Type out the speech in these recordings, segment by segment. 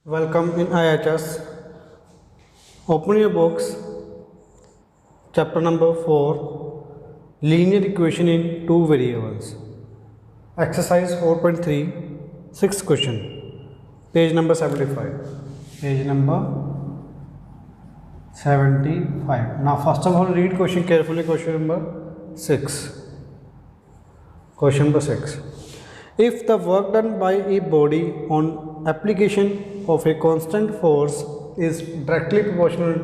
Welcome in IHS. Open your books. Chapter number 4, Linear Equation in Two Variables. Exercise 4.3, 6th question. Page number 75. Page number 75. Now first of all read question carefully. Question number 6. Question number 6. If the work done by a body on application of a constant force is directly proportional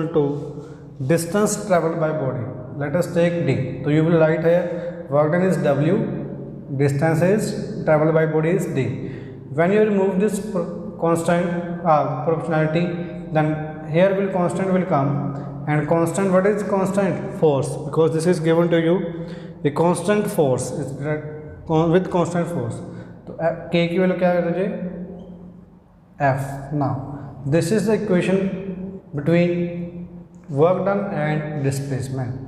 to distance traveled by body. Let us take D. So you will write here work done is W, distance is traveled by body is D. When you remove this constant proportionality, then here will constant will come, and constant, what is constant? Force, because this is given to you a constant force is with constant force. तो K की value क्या है F. Now this is the equation between work done and displacement.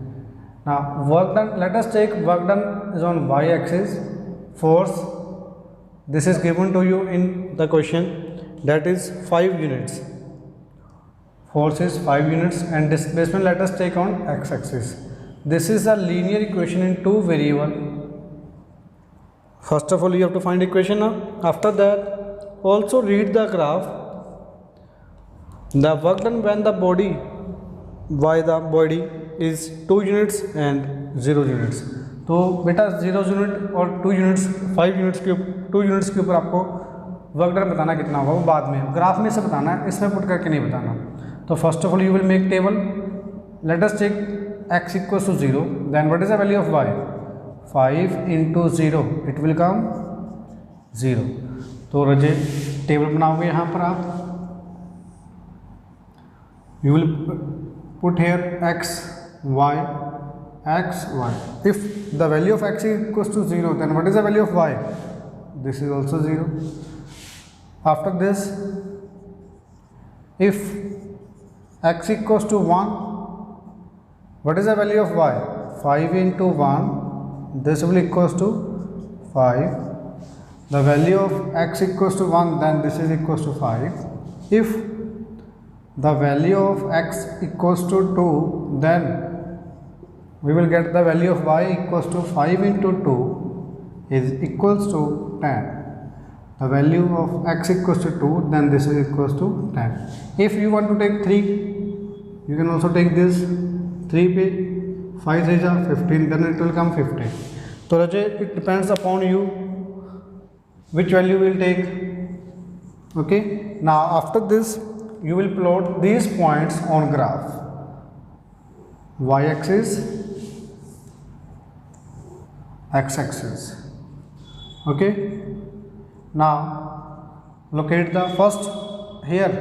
Now work done, let us take work done is on y axis, force this is given to you in the question, that is 5 units. Force is 5 units and displacement let us take on x axis. This is a linear equation in two variable. First of all you have to find equation now. After that also read the graph. The work done when the body is 2 units and 0 units. तो बेटा 0 unit और 2 units 2 units के ऊपर आपको work done बताना कितना होगा वो बाद में ग्राफ में से बताना है, इसमें पुट करके नहीं बताना. तो first of all you will make table. Let us take x equals to 0, then what is the value of y? 5 into 0, it will come 0. तो रजे टेबल बनाओगे यहाँ पर आप. You will put here x, y. If the value of x equals to 0, then what is the value of y? This is also 0. After this, if x equals to 1, what is the value of y? 5 into 1, this will equals to 5. The value of x equals to 1, then this is equals to 5. If the value of x equals to 2, then we will get the value of y equals to 5 into 2 is equals to 10. The value of x equals to 2, then this is equals to 10. If you want to take 3, you can also take this 3 पे 5 3 15, then it will come 50. तो रजे it depends upon you which value will take. Okay, now after this you will plot these points on graph. Y axis, x axis. Okay, now locate the first here.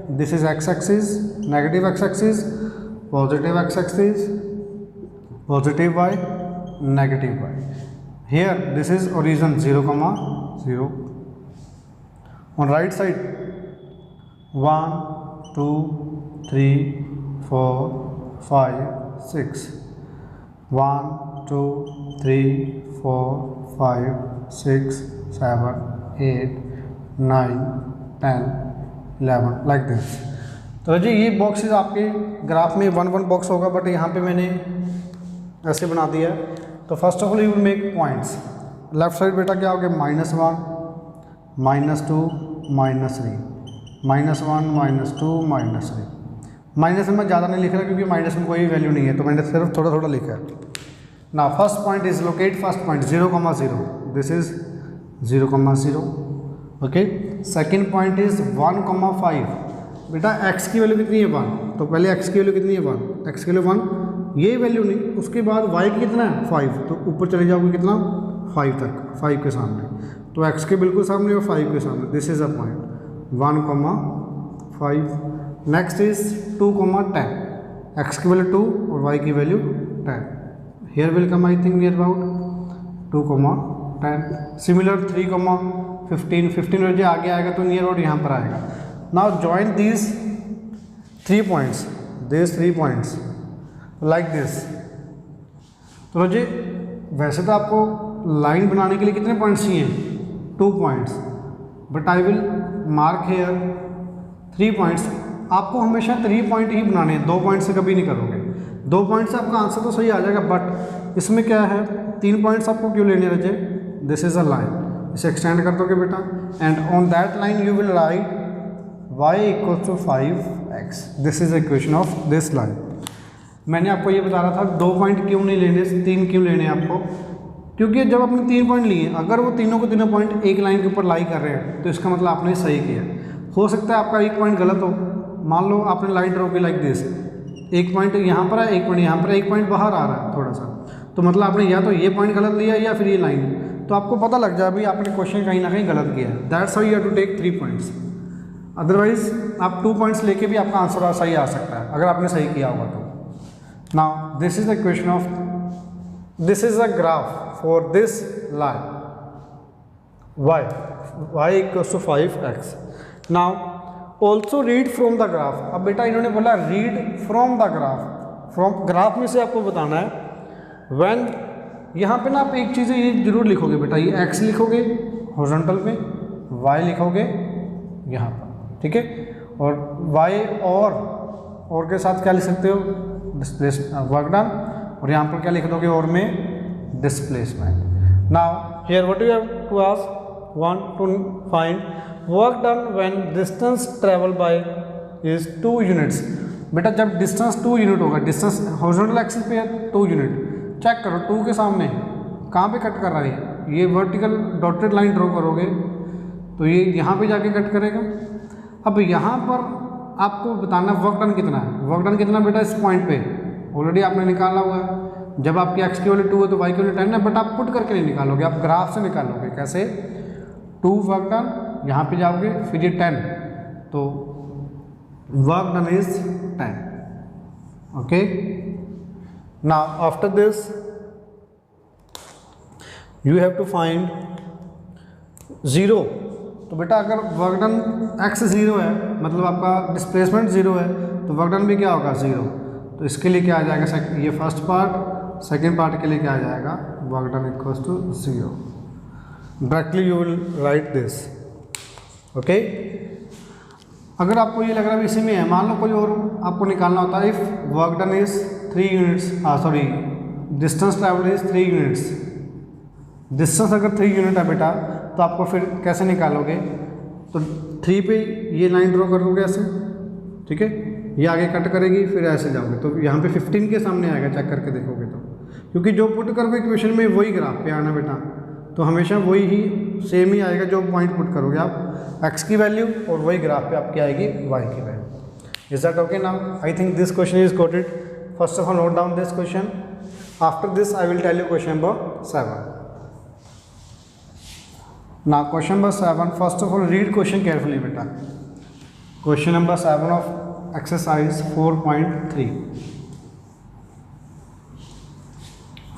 This is x axis, negative x axis, positive x axis, positive y, negative y. Here this is origin 0, 0. On right side 1 2 3 4 5 6, 1 2 3 4 5 6 7 8 9 10 11 like this. तो जी ये boxes आपके graph में 1 1 box होगा, but यहाँ पे मैंने ऐसे बना दिया. तो first of all you will make points. Left side बेटा क्या हो गया -1 -2 -3, -1 -2 -3. माइनस में मैं ज़्यादा नहीं लिख रहा क्योंकि माइनस में कोई वैल्यू नहीं है, तो मैंने सिर्फ थोड़ा थोड़ा लिखा है. ना first point is locate first point 0, 0. This is 0, 0. Okay. Second point is 1, 5. बेटा x की वैल्यू कितनी है 1, तो पहले x की वैल्यू कितनी है 1, x की वैल्यू 1, ये वैल्यू नहीं. उसके बाद y की कितना है 5, तो ऊपर चले जाओगे कितना 5 तक, 5 के सामने. तो x के बिल्कुल सामने और 5 के सामने. This is a point 1, 5. Next is 2, 10. x की वैल्यू 2 और y की value 10. Here will come I think near about 2, 10. Similar 3, 15 वजह आगे आएगा तो नियर अबाउट यहाँ पर आएगा. Now join these 3 points like this. तो जी वैसे तो आपको लाइन बनाने के लिए कितने पॉइंट्स चाहिए 2 points, but I will mark here 3 points. आपको हमेशा 3 पॉइंट ही बनाने हैं, 2 पॉइंट से कभी नहीं करोगे। 2 पॉइंट से आपका आंसर तो सही आ जाएगा, बट इसमें क्या है 3 पॉइंट्स आपको क्यों लेने रहे? दिस इज अ लाइन, इसे एक्सटेंड कर दोगे बेटा, and on that line you will write y equal to 5x। This is equation of this line. मैंने आपको ये बता रहा था 2 पॉइंट क्यों नहीं लेने, 3 क्यों लेने हैं आपको, क्योंकि जब आपने 3 पॉइंट लिए, अगर वो तीनों के तीनों पॉइंट एक लाइन के ऊपर लाई कर रहे हैं तो इसका मतलब आपने सही किया। हो सकता है आपका एक पॉइंट गलत हो, मान लो आपने लाइन ड्रॉ की लाइक दिस, एक पॉइंट यहाँ पर है, एक पॉइंट यहाँ पर, एक पॉइंट बाहर आ रहा है थोड़ा सा, तो मतलब आपने या तो ये पॉइंट गलत लिया या फिर ये लाइन, तो आपको पता लग जाए भाई आपने क्वेश्चन कहीं ना कहीं गलत किया है। That's how you have to take 3 points. Otherwise आप 2 पॉइंट्स लेके भी आपका आंसर सही आ सकता है अगर आपने सही किया होगा तो। Now this is the equation of, this is a graph for this line y equals to 5x। Now also read from the graph. अब बेटा इन्होंने बोला read from the graph, from graph में से आपको बताना है व्हेन, यहाँ पे ना आप एक चीज़ ये जरूर लिखोगे बेटा, ये x लिखोगे हॉरिजॉन्टल पे, y लिखोगे यहाँ पर, ठीक है, और y और के साथ क्या लिख सकते हो, वर्क डन, और यहाँ पर क्या लिख दोगे और में displacement. Now here what you have to ask, 1 to find work done when distance travel by is 2 units. बेटा जब डिस्टेंस 2 यूनिट होगा, डिस्टेंस हॉरिजॉन्टल एक्सिस पे है 2 यूनिट, चेक करो 2 के सामने कहाँ पे कट कर रहा है, ये वर्टिकल डॉटेड लाइन ड्रॉ करोगे तो ये यहाँ पे जाके कट करेगा। अब यहाँ पर आपको बताना वर्क डन कितना है, वर्क डन कितना बेटा इस पॉइंट पे ऑलरेडी आपने निकाला हुआ है। जब आपकी x की वैल्यू 2 है तो y की वैल्यू 10 है, बट आप पुट करके नहीं निकालोगे, आप ग्राफ से निकालोगे। कैसे? 2 वर्क डन, यहाँ पे जाओगे फिर ये 10, तो work done is 10। Okay, now after this you have to find 0। तो बेटा अगर वर्क डन x 0 है, मतलब आपका डिस्प्लेसमेंट 0 है, तो वर्क डन भी क्या होगा 0। तो इसके लिए क्या आ जाएगा, ये फर्स्ट पार्ट, सेकेंड पार्ट के लिए क्या आ जाएगा, work done equals to 0। Directly you will write this. Okay, अगर आपको ये लग रहा है इसी में है, मान लो कोई और आपको निकालना होता है, if work done is 3 units, sorry distance travel is 3 units, distance अगर 3 यूनिट है बेटा, तो आपको फिर कैसे निकालोगे, तो 3 पे ये लाइन ड्रॉ कर दोगे ऐसे, ठीक है, ये आगे कट करेगी, फिर ऐसे जाओगे तो यहाँ पे 15 के सामने आएगा, चेक करके देखोगे तो, क्योंकि जो पुट करोगे इक्वेशन में वही ग्राफ पे आना बेटा, तो हमेशा वही ही सेम ही आएगा जो पॉइंट पुट करोगे आप, x की वैल्यू, और वही ग्राफ पे आपकी आएगी y की value. Is that okay? Now I think this question is got it. First of all note down this question, after this I will tell you question number 7। Now question number 7, first of all read question carefully beta. Question number 7 of exercise 4.3.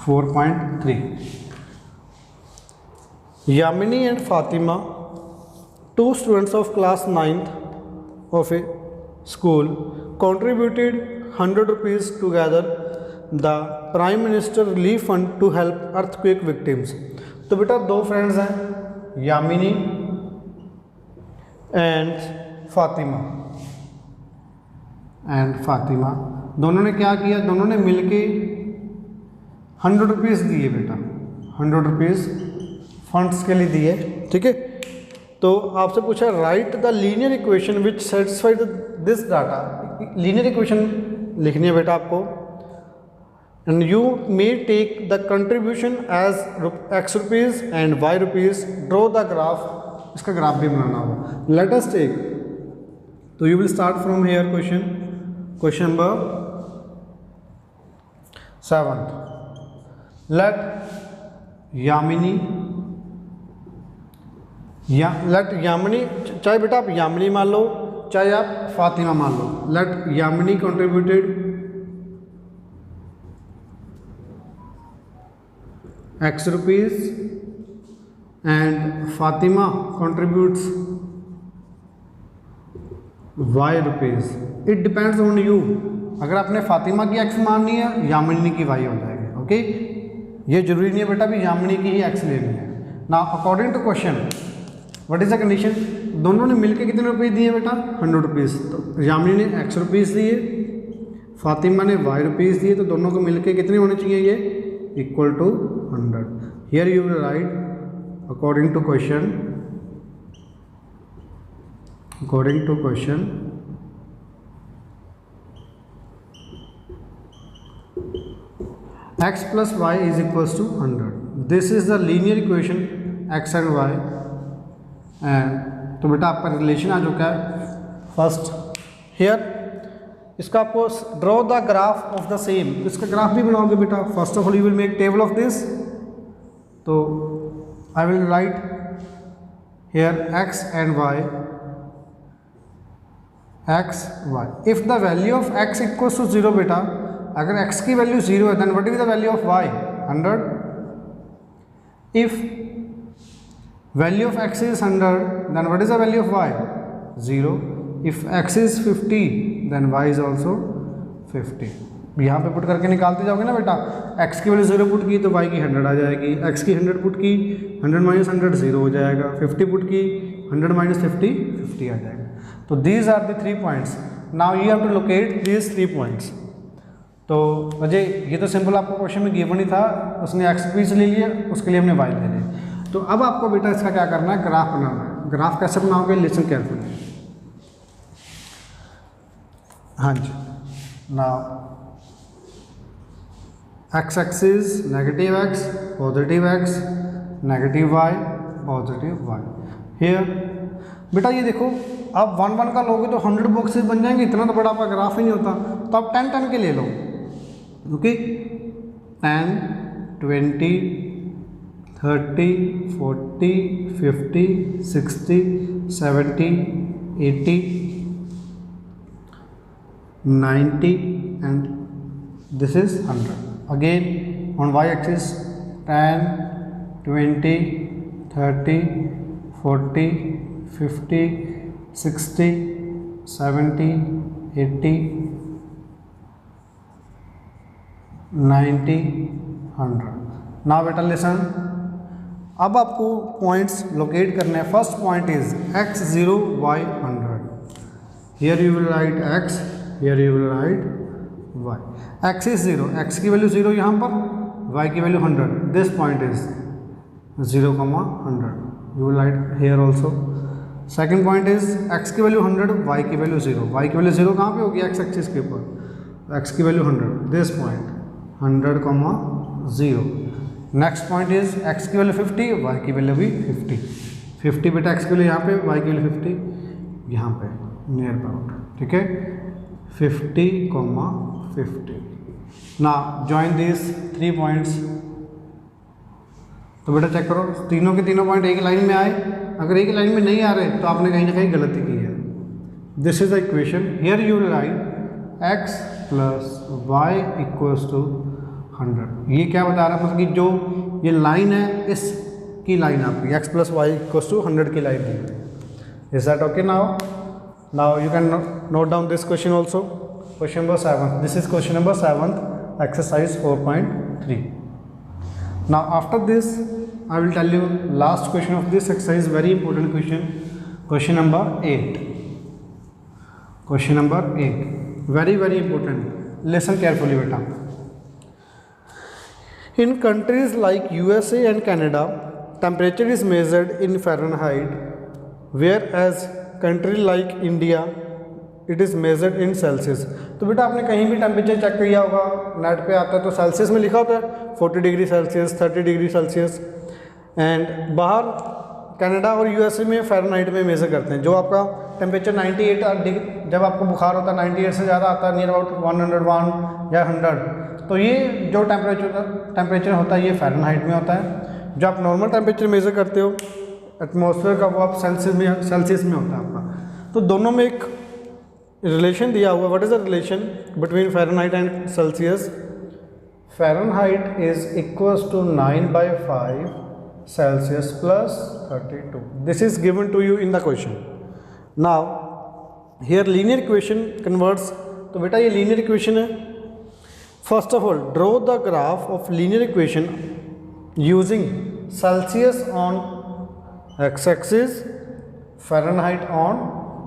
4.3. Yamini and Fatima, 2 students of class 9th of a school, contributed 100 rupees together the Prime Minister Relief Fund to help earthquake victims. तो बेटा 2 friends हैं, Yamini and Fatima, दोनों ने क्या किया, दोनों ने मिलके 100 रुपीज़ दिए बेटा, 100 रुपीज़ फंड्स के लिए दिए, ठीक है। तो आपसे पूछा right the linear equation which satisfied this data. Linear equation लिखनी है बेटा आपको, and you may take the contribution as x rupees and y rupees, draw the graph, इसका ग्राफ भी बनाना होगा। let us take, तो you will start from here question number 7, let Yamini चाहे बेटा आप यामिनी मान लो चाहे आप फातिमा मान लो, let Yamini contributed x rupees and Fatima contributes y rupees. It depends on you. अगर आपने फातिमा की x माननी है, यामिनी की y हो जाएगी। ओके, ये जरूरी नहीं है बेटा भी यामिनी की ही x लेनी है। Now according to question what is the condition, दोनों ने मिलके कितने रुपये दिए बेटा 100 रुपीज़। तो यामिनी ने x रुपीज़ दिए, फातिमा ने y रुपीज़ दिए, तो दोनों को मिलके कितने होने चाहिए ये equal to 100। Here you will write according to question x plus y is equals to 100. This is the linear equation x and y and तो बेटा आपका रिलेशन आ चुका है फर्स्ट। हियर इसका आपको draw the graph of the same, इसका graph भी बनाओगे बेटा। First of all you will make table of this, तो I will write here x and y, x y। If the value of x equals to 0 बेटा, अगर x की वैल्यू 0 है then what is the value of y 100। If value of x is 100 then what is the value of y 0। If x is 50 then y is also 50। यहाँ पे put करके निकालते जाओगे ना बेटा, x की वैल्यू 0 पुट की तो y की 100 आ जाएगी, x की 100 पुट की 100 माइनस 100 0 हो जाएगा, 50 पुट की 100 माइनस 50 50 आ जाएगा। तो these are the 3 points. Now you have to locate these 3 points. तो अजय ये तो सिंपल आपको क्वेश्चन में गिवन ही था, उसने x रुपीज़ ले लिया, उसके लिए हमने y ले लिया। तो अब आपको बेटा इसका क्या करना है, ग्राफ बनाना है। ग्राफ कैसे बनाओगे, लिसन केयरफुली। हाँ जी, now x axis negative x, positive x, negative y, positive y। Here बेटा ये देखो, आप 1 1 का लोगे तो 100 बॉक्सेस बन जाएंगे, इतना तो बड़ा आपका ग्राफ ही नहीं होता। तो आप 10 10 के ले लो, okay 10 20 30 40 50 60 70 80 90 and this is 100. Again on y axis 10 20 30 40 50 60 70 80 90 100। Now बेटा लिसन, अब आपको पॉइंट्स लोकेट करने हैं। First point is x0 y 100। Here you will write x, here you will write y। x is 0, x की वैल्यू 0 यहाँ पर, y की value 100। This point is 0, 100। You will write here also. Second point is x की value 100, y की वैल्यू 0। y की वैल्यू 0 कहाँ पे होगी, x एक्सिस के ऊपर, x की value 100। This point 100, 0। Next point is x की वैल्यू 50, y की वैल्यू भी 50। 50 बेटा x की वैल्यू यहाँ पे, y की वैल्यू 50 यहाँ पे नियर अबाउट, ठीक है 50, 50। ना जॉइन दिस 3 पॉइंट्स। तो बेटा चेक करो, तीनों के तीनों पॉइंट एक लाइन में आए। अगर एक लाइन में नहीं आ रहे तो आपने कहीं ना कहीं गलती की है। This is the equation. Here you will write x plus y equals to 100। ये क्या बता रहा है, मतलब कि जो ये लाइन है इसकी लाइन आपकी x plus y equals to 100 की लाइन दी। Is that okay? Now you can note down this question also. Question number 7, this is question number 7 exercise 4.3। Now after this I will tell you last question of this exercise, very important question, question number 8. Question number 8 very very important, listen carefully beta. In countries like USA and Canada, temperature is measured in Fahrenheit, whereas country like India it is measured in Celsius. तो बेटा आपने कहीं भी temperature check किया होगा, net पे आता है तो सेल्सियस में लिखा होता है 40 degree Celsius, 30 degree Celsius. And बाहर कनाडा और यूएसए में फ़ारेनहाइट में मेज़र करते हैं। जो आपका टेम्परेचर 98 डिग्री, जब आपको बुखार होता है 98 से ज़्यादा आता है, नियर अबाउट 101 या 100, तो ये जो टेम्परेचर होता है ये फ़ारेनहाइट में होता है। जो आप नॉर्मल टेम्परेचर मेज़र करते हो एटमॉस्फेयर का, वो आप सेल्सियस में होता है आपका। तो दोनों में एक रिलेशन दिया हुआ। What is the relation between Fahrenheit and Celsius? Fahrenheit is equals to 9/5 Celsius plus 32। This is given to you in the question. Now here linear equation converts. तो बेटा ये लीनियर इक्वेशन है। First of all draw the graph of linear equation using Celsius on x axis Fahrenheit on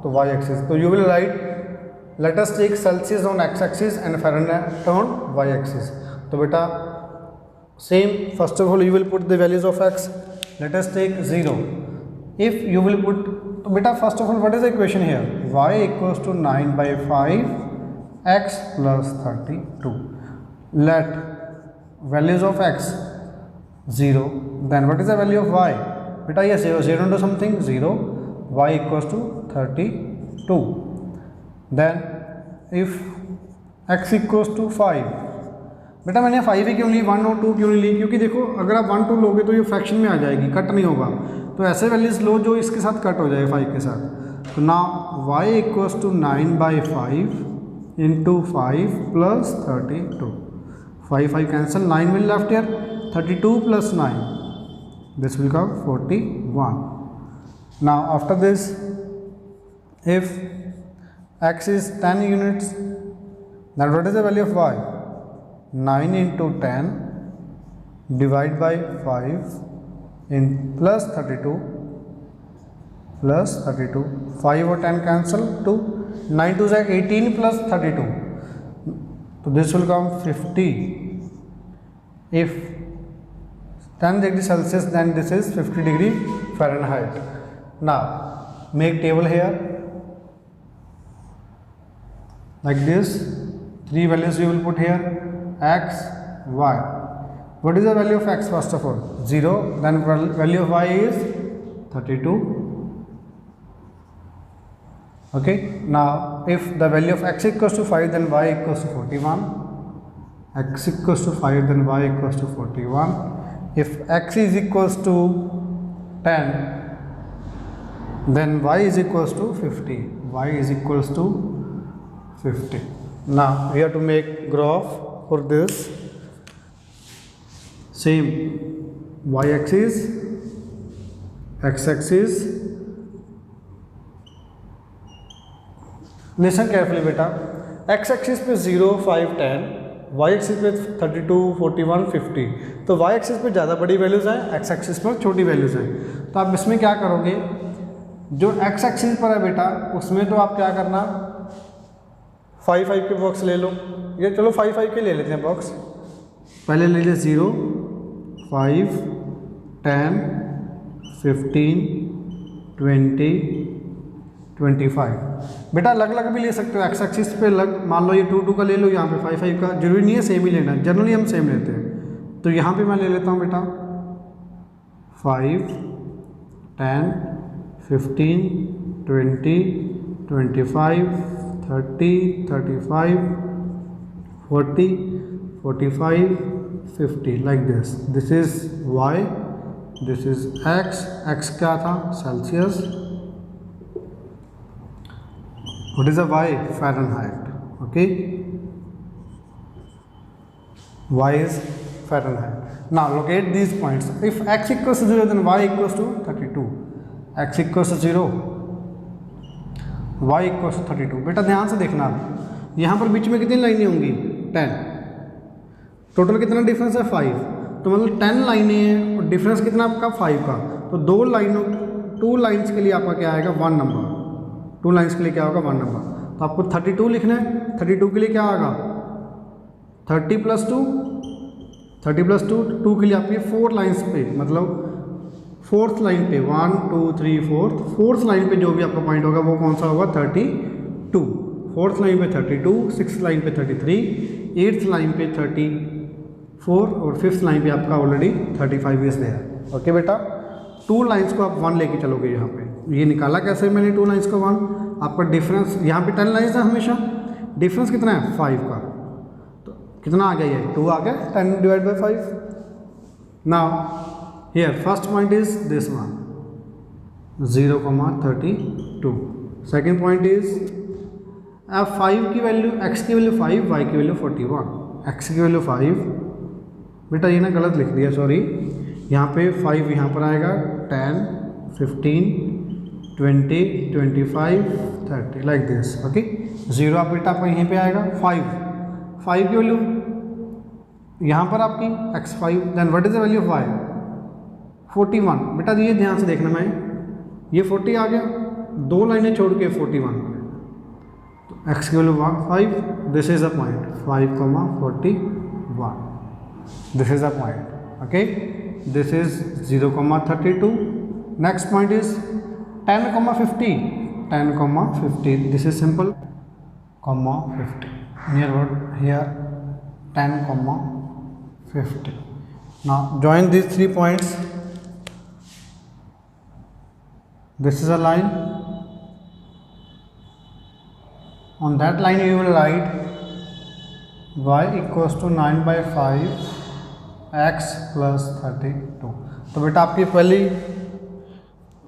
तो y axis, तो you will write let us take Celsius on x axis and Fahrenheit on y axis. तो बेटा same, first of all you will put the values of x. Let us take 0. If you will put, तो बेटा first of all what is the equation here? y equals to 9 by 5 x plus 32. Let values of x 0, then what is the value of y? Beta yes, 0 into something 0, y equals to 32. Then if x equals to 5, बेटा मैंने 5 ही क्यों ली, 1 और 2 क्यों नहीं ली? क्योंकि देखो अगर आप 1 2 लोगे तो ये फ्रैक्शन में आ जाएगी, कट नहीं होगा। तो ऐसे वैल्यूज लो जो इसके साथ कट हो जाए 5 के साथ। तो ना y equals to 9 by 5 into 5 plus 32, 5 cancel, 9 will left here, 32 plus 9, this will come 41. Now after this, if x is 10 units, then what is the value of y? 9 into 10 divide by 5 in plus 32 plus 32, 5 और 10 cancel, 2, 9 to 18 plus 32, so this will come 50. If 10 degree Celsius, then this is 50 degree Fahrenheit. Now make table here like this, 3 values you will put here, x, y. What is the value of x first of all? 0, then value of y is 32. Okay, now if the value of x equals to 5, then y equals to 41. X equals to 5, then y equals to 41. If x is equals to 10, then y is equals to 50. Y is equals to 50. Now we have to make graph for this. Same, y axis, x axis. Listen carefully बेटा, x axis पे 0, 5, 10, y axis पे 32, 41, 50. तो y axis पे ज़्यादा बड़ी values हैं, x axis पर छोटी वैल्यूज़ हैं। तो आप इसमें क्या करोगे, जो x axis पर है बेटा उसमें तो आप क्या करना, 5 5 के बॉक्स ले लो। ये चलो 5 5 के ले लेते हैं बॉक्स। पहले ले ले 0, 5, 10, 15, 20, 25। बेटा अलग अलग भी ले सकते हो, एक्स एक्सिस पे अलग, मान लो ये 2 2 का ले लो, यहाँ पे 5 5 का, जरूरी नहीं है सेम ही लेना, जनरली हम सेम लेते हैं। तो यहाँ पे मैं ले लेता हूँ बेटा 5, 10, 15, 20, 25, 30, 35, 40, 45, 50 like this. This is y, this is x, x क्या था, Celsius, what is the y? Fahrenheit. Okay, y is Fahrenheit. Now locate these points. If x equals to 0, then y equals to 32. x equals to 0, y equals to 32. बेटा ध्यान से देखना, यहाँ पर बीच में कितनी लाइनें होंगी, 10, टोटल कितना डिफरेंस है 5, तो मतलब 10 लाइनें हैं और डिफरेंस कितना आपका 5 का, तो 2 लाइनों 2 लाइन्स के लिए आपका क्या आएगा 1 नंबर, 2 लाइन्स के लिए क्या होगा 1 नंबर। तो आपको 32 लिखना है, 32 के लिए क्या आएगा 30 प्लस 2, 30 प्लस 2, 2 के लिए आपकी 4 लाइन्स पे, मतलब 4th लाइन पे 1 2 3 4th लाइन पे जो भी आपका पॉइंट होगा वो कौन सा होगा 32, 4th लाइन पे 32, 6th लाइन पे 33, 8th लाइन पे 34 और 5th लाइन पे आपका ऑलरेडी 35 इज देयर। ओके बेटा, 2 लाइन्स को आप 1 लेके चलोगे। यहाँ पे ये निकाला कैसे मैंने 2 लाइन्स को 1, आपका डिफरेंस यहाँ पे 10 लाइन्स है हमेशा, डिफरेंस कितना है 5 का, तो कितना आ गया ये 2 आ गया, 10 divide by 5। Now here first point is this one 0,32, second point is अब 5 की वैल्यू, x की वैल्यू 5, y की वैल्यू 41, x की वैल्यू 5, बेटा ये ना गलत लिख दिया सॉरी, यहाँ पे 5 यहाँ पर आएगा, 10, 15, 20, 25, 30 लाइक दिस। ओके, 0 आप बेटा आपका यहीं पे आएगा, 5 की वैल्यू यहाँ पर आपकी x5, then what is the value of y 41। बेटा ये ध्यान से देखना, मैं ये 40 आ गया, 2 लाइनें छोड़ के 41, तो x की value 5, this is a point 5,41, this is a point, okay, this is 0,32, next point is 10,50, 10,50, this is simple, 50, near what here 10,50. Now join these 3 points. This is a line. On that line you will write y equals to 9/5 x plus 32. तो बेटा आपकी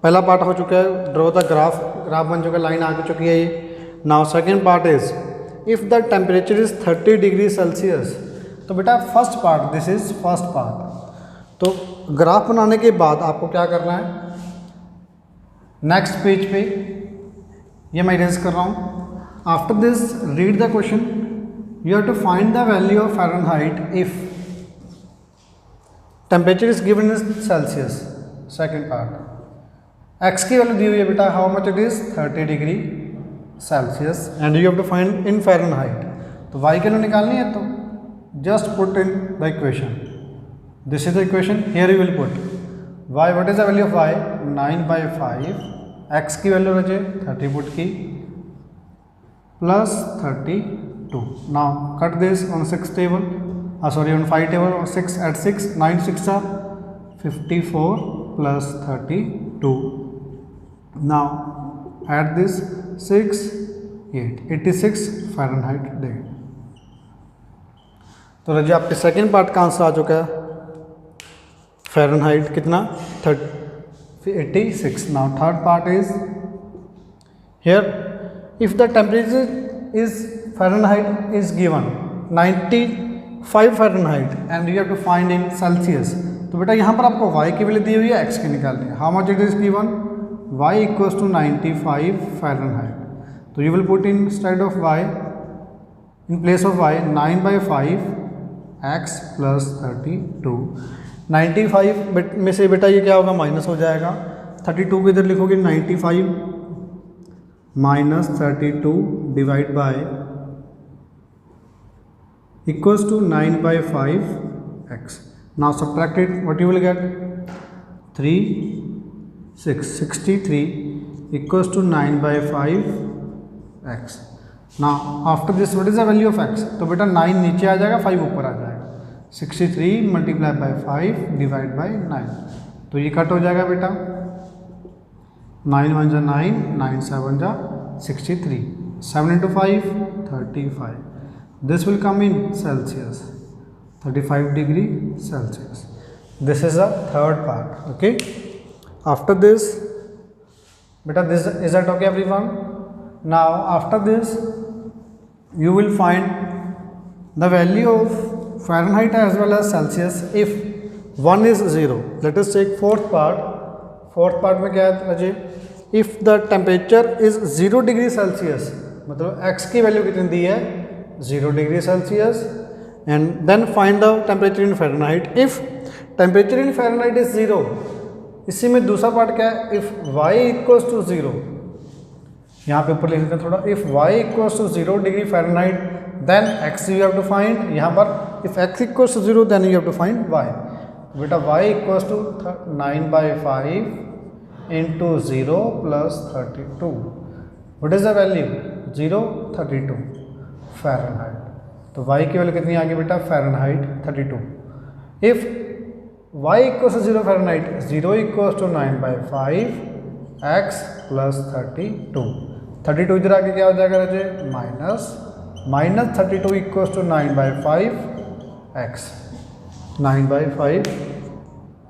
पहला part हो चुका है, draw the graph बन चुका है, लाइन आ चुकी है ये. Now second part is if the temperature is 30 degree Celsius. तो बेटा first part, this is first part. तो ग्राफ बनाने के बाद आपको क्या करना है, नेक्स्ट पेज पे ये मैं इरेज कर रहा हूँ. After this read the question, you have to find the value of Fahrenheit if temperature is given in Celsius. Second part, x की वैल्यू दी हुई है बेटा, how much it is 30 degree Celsius and you have to find in Fahrenheit. तो y की value निकालनी है, तो just put in the equation, this is the equation, here you will put y, what is the value of Y 9/5, x की value रहे 30 put की plus 32. Now cut this on 6 table, sorry on 5 table, और 6 at 6, 9 6 54 plus 32. Now add this 6, 8, 86 Fahrenheit degree. तो रजी आपके second part का answer आ चुका है, फ़ारेनहाइट कितना 86. Now third part is here, if the temperature is Fahrenheit is given 95 Fahrenheit and you have to find in Celsius. तो बेटा यहाँ पर आपको y की वैल्यू दी हुई है, x की निकालनी है. How much it is given, y equals to 95 Fahrenheit. तो you will put in instead of y, in place of y 9/5 x plus 32. 95 में से बेटा ये क्या होगा, माइनस हो जाएगा. 32 को इधर लिखोगे, 95 minus 32 divide by equals to 9/5 x. Now subtract it, what you will get 63 equals to 9/5 x. Now after this what is the value of x? तो बेटा 9 नीचे आ जाएगा, 5 ऊपर आ जाएगा. 63 मल्टीप्लाई बाई 5 डिवाइड बाई 9. तो ये कट हो जाएगा बेटा, 9 1 जा 9, 9 7 जा 63, 7 into 5 35. This will come in Celsius, 35 degree Celsius. This is the third part. Okay, after this beta, this is that okay everyone? Now after this you will find the value of Fahrenheit as well as Celsius if one is 0. Let us take fourth part. Fourth part में क्या है Ajay, if the temperature is 0 degree Celsius, मतलब x की value कितनी दी है 0 degree Celsius, and then find the temperature in Fahrenheit if temperature in Fahrenheit is 0. इसी में दूसरा पार्ट क्या है, if y equals to 0, यहाँ पे ऊपर लिख देते हैं थोड़ा, if y equals to 0 degree Fahrenheit then x you have to find. यहाँ पर if x equals to 0 then you have to find y. बेटा y equals to 9/5 into 0 plus 32. What is the value? 0 32 Fahrenheit. तो y की value कितनी आ गई बेटा, Fahrenheit 32. If y equals to 0 Fahrenheit, 0 equals to 9/5 x plus 32. 32 इधर आके क्या हो जाएगा बच्चे, minus 32 equals to 9/5 x, 9/5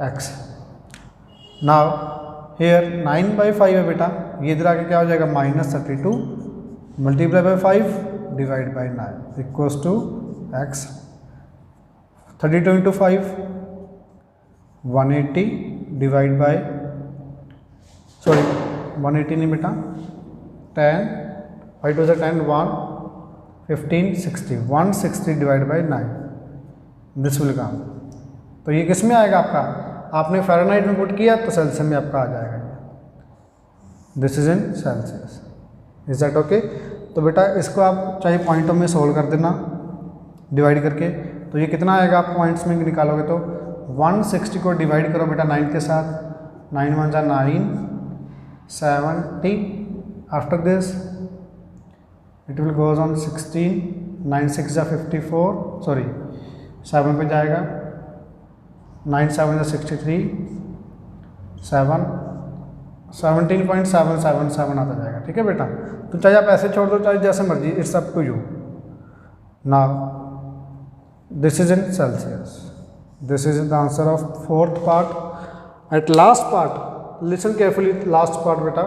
x. Now here 9/5 है बेटा, ये इधर आके क्या हो जाएगा, -32 multiply by 5 divide by 9 equals to x. 32 into 5 180 divide by, sorry 180 नहीं बेटा, 10 5 2 10 1 15 60 160 डिवाइड बाई 9 दिस विल कम. तो ये किस में आएगा आपका, आपने फ़ारेनहाइट में पुट किया तो सेल्सियस में आपका आ जाएगा. This is in Celsius. Is that okay? तो बेटा इसको आप चाहे पॉइंटों में सोल्व कर देना डिवाइड करके, तो ये कितना आएगा आप पॉइंट्स में निकालोगे तो 160 को डिवाइड करो बेटा 9 के साथ, 9 1 जा 9, 70, after this it will goes on 16, 9 6 जा 54, सॉरी 7 पे जाएगा, 9 7 जा 63, 7 17.777 आता जाएगा। ठीक है बेटा, तो चाहे आप ऐसे छोड़ दो चाहे जैसे मर्जी, it's up to you. Now this is in Celsius, this is the answer of fourth part. At last part listen carefully, last part बेटा,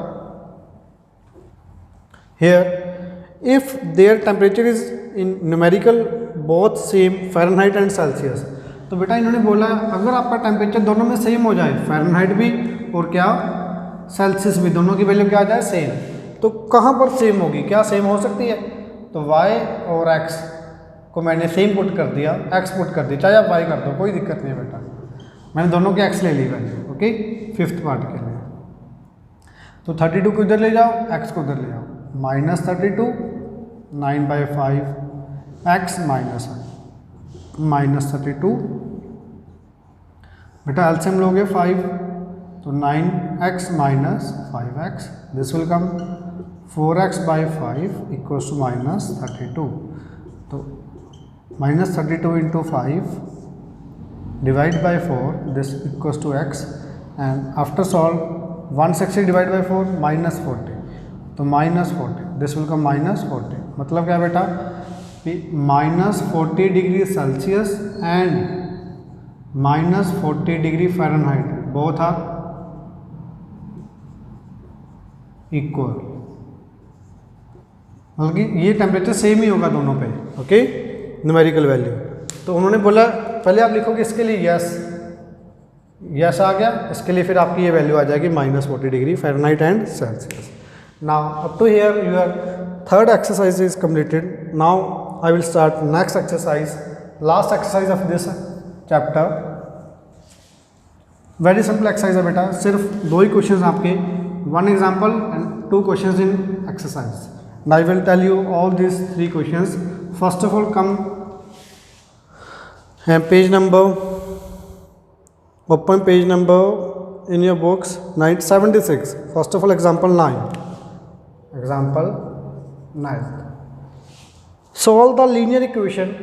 here if there temperature is in numerical both same Fahrenheit and Celsius. तो बेटा इन्होंने बोला अगर आपका temperature दोनों में same हो जाए, फ़ारेनहाइट भी और क्या सेल्सियस भी, दोनों की वैल्यू क्या आ जाए सेम, तो कहाँ पर सेम होगी, क्या सेम हो सकती है? तो y और x को मैंने सेम पुट कर दिया, x पुट कर दिया, चाहे आप y कर दो कोई दिक्कत नहीं है बेटा, मैंने दोनों के x ले ली वैल्यू। ओके, फिफ्थ पार्ट के लिए तो 32 को इधर ले जाओ, x को इधर ले जाओ, -32 9/5 x माइनस 32 बेटा एलसीएम लोगे 5 तो 9x minus 5x, this will come 4x/5 equals to -32। तो -32 into 5 divide by 4, this equals to x, and after solve 160 divide by 4 -40, तो -40, दिस विल कम -40। मतलब क्या बेटा -40 degree Celsius and -40 degree Fahrenheit both are equal, मतलब कि ये temperature same ही होगा दोनों पे। Okay, numerical value. तो उन्होंने बोला पहले आप लिखोगे इसके लिए यस आ गया, इसके लिए फिर आपकी ये वैल्यू आ जाएगी -40 degree Fahrenheit and Celsius. Now up to here your third exercise is completed. Now I will start next exercise, last exercise of this chapter. Very simple exercise है बेटा, सिर्फ 2 ही क्वेश्चन आपके, 1 example and 2 question in exercise. Now I will tell you all these 3 questions. First of all, come page number, open page number in your books 976. First of all, example 9. Example 9. Solve the linear equation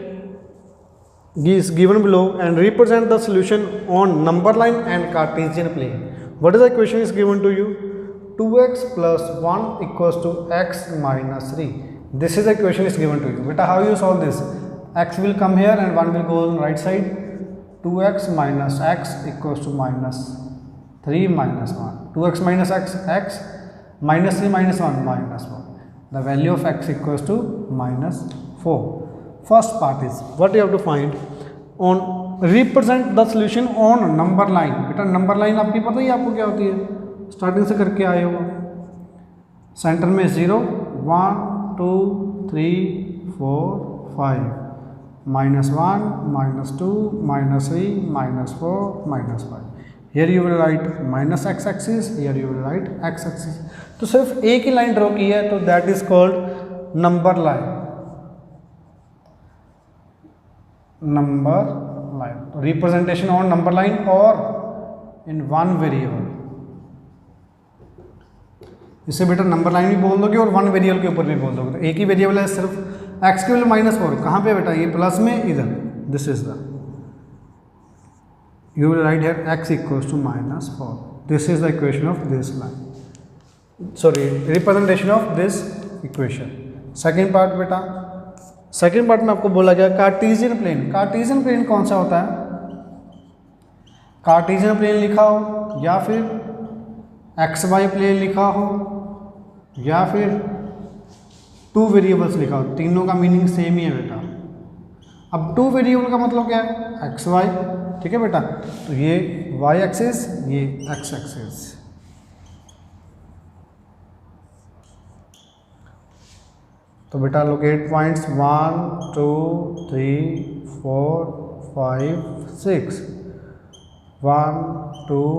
is given below and represent the solution on number line and Cartesian plane. What is the equation is given to you? 2x plus 1 equals to x minus 3. This is the equation is given to you. Beta, how you solve this? X will come here and 1 will go on right side. 2x minus x equals to -3 minus 1. 2x minus x, x, minus 3 minus 1, minus 1. The value of x equals to -4. First part is, what you have to find? On represent the solution on number line. Beta, number line आपकी पता ही आपको क्या होती है, starting से करके आए हो। सेंटर में 0 1 2 3 4 5, -1 -2 -3 -4 -5। Here you will write -x axis, here you will write x axis. तो सिर्फ एक ही लाइन ड्रॉ की है, तो that is called number line. Number line, representation on number line और इन 1 वेरिएबल, इससे बेटर नंबर लाइन भी बोल दोगे और 1 वेरिएबल के ऊपर भी बोल दोगे। तो एक ही वेरिएबल है सिर्फ, x की वैल्यू -4, कहाँ पे बेटा, ये प्लस में इधर, this is the, you will write here x equals to -4। This is the equation of this line, sorry representation of this equation. Second part बेटा, सेकेंड पार्ट में आपको बोला गया कार्टेशियन प्लेन। कार्टेशियन प्लेन कौन सा होता है? कार्टेशियन प्लेन लिखा हो या फिर XY प्लेन लिखा हो या फिर 2 वेरिएबल्स लिखा हो, तीनों का मीनिंग सेम ही है बेटा। अब 2 वेरिएबल का मतलब क्या है? XY, ठीक है बेटा, तो ये y एक्सिस, ये x एक्सिस। तो बेटा locate points 1 2 3 4 5 6, 1 2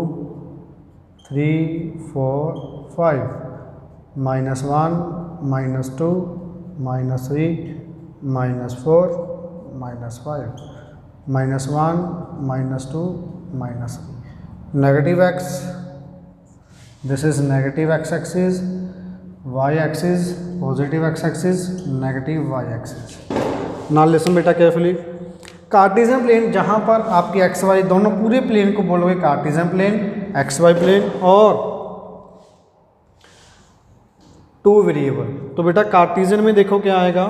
3 4 5, -1 -2 -3 -4 -5 -1 -2 -3 negative x, this is negative x axis, y axis positive x axis, negative y axis. now listen बेटा केयरफुली, कार्टेशियन प्लेन जहाँ पर आपकी एक्स वाई दोनों पूरे प्लेन को बोलोगे Cartesian plane, x y plane और टू वेरिएबल, तो बेटा कार्टेशियन में देखो क्या आएगा,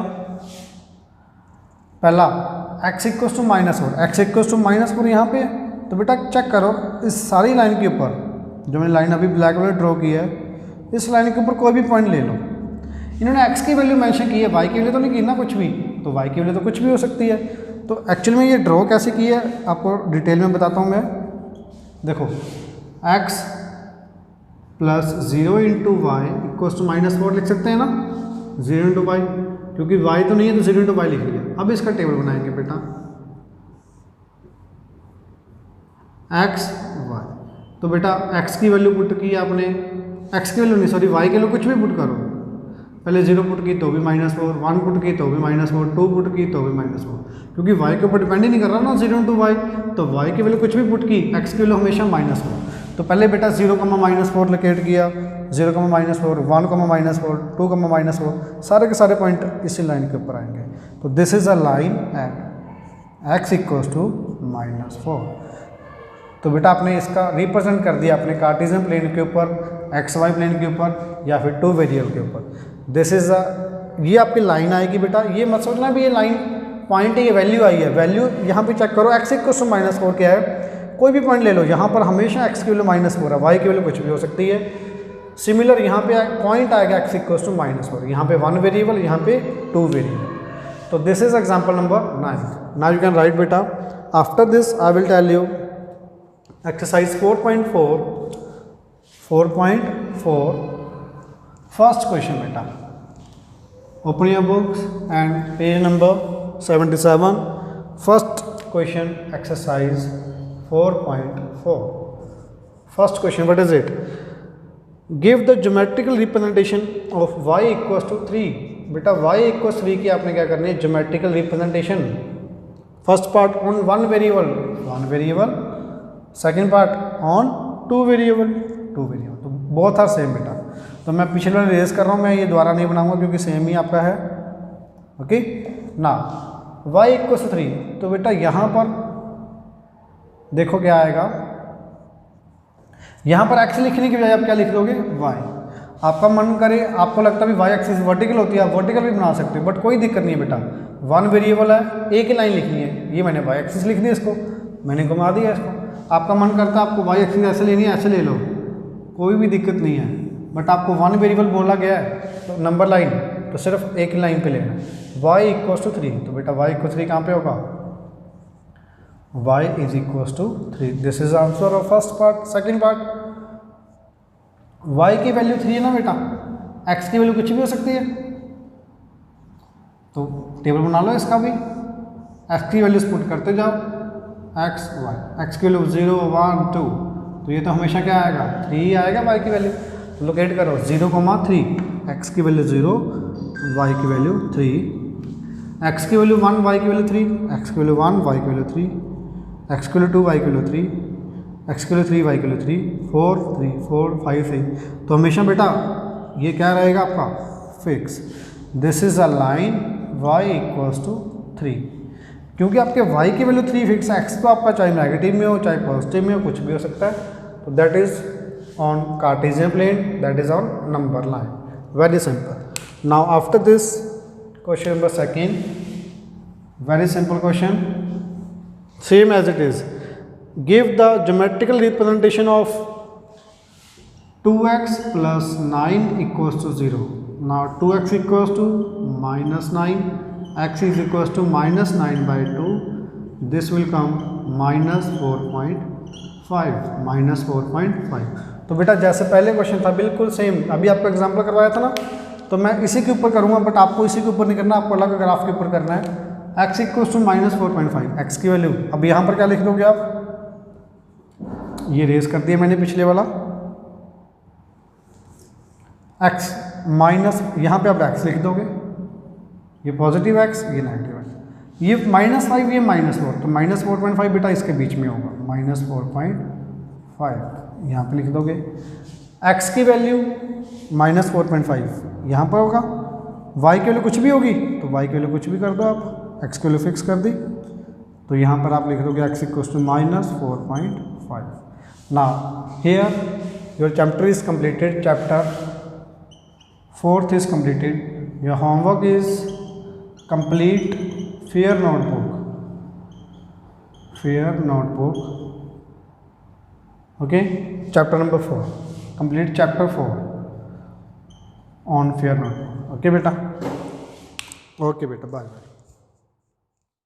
पहला x equals to -4, x equals to -4 यहाँ पे, तो बेटा चेक करो इस सारी लाइन के ऊपर, जो मैंने लाइन अभी ब्लैक वाले ड्रॉ की है, इस लाइन के ऊपर कोई भी पॉइंट ले लो, इन्होंने x की वैल्यू मेंशन की है, y की वैल्यू तो नहीं की ना कुछ भी, तो y की वैल्यू तो कुछ भी हो सकती है। तो एक्चुअली में ये ड्रॉ कैसे की है आपको डिटेल में बताता हूँ मैं। देखो x plus 0 into y equals to -4 लिख सकते हैं ना, 0 इंटू वाई, क्योंकि y तो नहीं है तो 0 इंटू वाई लिख लिया। अब इसका टेबल बनाएंगे बेटा, x y, तो बेटा x की वैल्यू पुट की आपने, x की वैल्यू नहीं सॉरी y की वैल्यू कुछ भी पुट करो, पहले 0 पुट की तो भी -4, 1 पुट की तो भी -4, 2 पुट की तो भी -4, क्योंकि y के ऊपर डिपेंड ही नहीं कर रहा ना 0 इंटू वाई, तो y की वैल्यू कुछ भी पुट की, x की वैल्यू हमेशा -4। तो पहले बेटा 0, -4 लोकेट किया, 0, -4, 1, -4, 2, -4, सारे के सारे पॉइंट इसी लाइन के ऊपर आएंगे। तो this is a line at x equals to -4। तो बेटा आपने इसका रिप्रेजेंट कर दिया अपने कार्टेशियन प्लेन के ऊपर, एक्स वाई प्लेन के ऊपर या फिर टू वेरिएबल के ऊपर। दिस इज अ, ये आपकी लाइन आएगी बेटा, ये मत सोचना भी ये लाइन पॉइंट है, ये वैल्यू आई है, वैल्यू यहाँ पे चेक करो, x इक्वल्स टू -4 क्या है, कोई भी पॉइंट ले लो, यहाँ पर हमेशा x की वैल्यू -4 है, y की वैल्यू कुछ भी हो सकती है। सिमिलर यहाँ पे पॉइंट आएगा x इक्वल्स टू -4, यहाँ पे 1 वेरिएबल, यहाँ पे 2 वेरिएबल। तो this is example number 9। Now you can write बेटा, after this I will tell you exercise 4.4 first question बेटा, open your books and page number 77, first question exercise 4.4। First question, what is it, give the geometrical representation of y equals to 3। बेटा y equals 3 की आपने क्या करनी है, geometrical representation. First part on 1 variable, second part on 2 variable, तो both are same बेटा। तो मैं पिछले वाले रेज कर रहा हूँ, मैं ये दोबारा नहीं बनाऊंगा क्योंकि सेम ही आपका है। ओके ना, y इक्वल्स 3, तो बेटा यहाँ पर देखो क्या आएगा, यहाँ पर x लिखने की बजाय आप क्या लिख दोगे, y। आपका मन करे, आपको लगता है y एक्सिस वर्टिकल होती है, आप वर्टिकल भी बना सकते हो, बट कोई दिक्कत नहीं है बेटा, 1 वेरिएबल है, एक ही लाइन लिखनी है, ये मैंने y एक्सिस लिख दिया, इसको मैंने घुमा दिया इसको। आपका मन करता है आपको y एक्सिस ऐसे लेनी है, ऐसे ले लो, कोई भी दिक्कत नहीं है, बट आपको 1 वेरिएबल बोला गया है तो नंबर लाइन, तो सिर्फ एक लाइन पे लेना है। y इक्वल्स टू 3, तो बेटा y इक्वल्स 3 कहाँ पे होगा, y is equals to 3। This is answer of first part. Second part, y की वैल्यू 3 है ना बेटा, x की वैल्यू कुछ भी हो सकती है, तो टेबल बना लो इसका भी, x की वैल्यूज पुट करते जाओ, x y, x की वैल्यू 0 1 2, तो ये तो हमेशा क्या आएगा, 3 आएगा y की वैल्यू। तो लोकेट करो 0,3, x की वैल्यू 0, y की वैल्यू 3, x की वैल्यू 1, y की वैल्यू 3, x की वैल्यू 1, y की वैल्यू 3, x की वैल्यू 2, y की वैल्यू 3, x की वैल्यू 3, y की वैल्यू 3, 4 3 4 5 3। तो हमेशा बेटा ये क्या रहेगा आपका, fix. This is a line y equals to 3, क्योंकि आपके y की वैल्यू 3 फिक्स है, x तो आपका चाहे नेगेटिव में हो चाहे पॉजिटिव में हो, कुछ भी हो सकता है। तो that is on cartesian plane, that is on number line, very simple. Now after this question number second, very simple question, same as it is, give the geometrical representation of 2x plus 9 equals to 0. Now 2x equals to -9, x is equals to -9 by 2. This will come -4.5, तो बेटा जैसे पहले question था बिल्कुल same, अभी आपको example करवाया था ना, तो मैं इसी के ऊपर करूँगा, बट आपको इसी के ऊपर नहीं करना, आपको अलग ग्राफ के ऊपर करना है। x इक्वल्स टू -4.5, x की वैल्यू अब यहाँ पर क्या लिख दोगे आप, ये रेस कर दिया मैंने पिछले वाला, x माइनस, यहाँ पे आप x लिख दोगे, ये पॉजिटिव x, ये नेगेटिव x, ये -5, ये -4, तो -4.5 बेटा इसके बीच में होगा, -4.5 यहाँ पे लिख दोगे। x की वैल्यू -4.5 यहाँ पर होगा, y की वैल्यू कुछ भी होगी तो y की वैल्यू कुछ भी कर दो आप, x की वैल्यू फिक्स कर दी, तो यहाँ पर आप लिख दोगे x equals to -4.5। Now here your chapter is completed, chapter 4th is completed. Your homework is complete fair notebook. Okay, chapter number 4, complete chapter 4 on fair notebook. Okay beta, bye bye.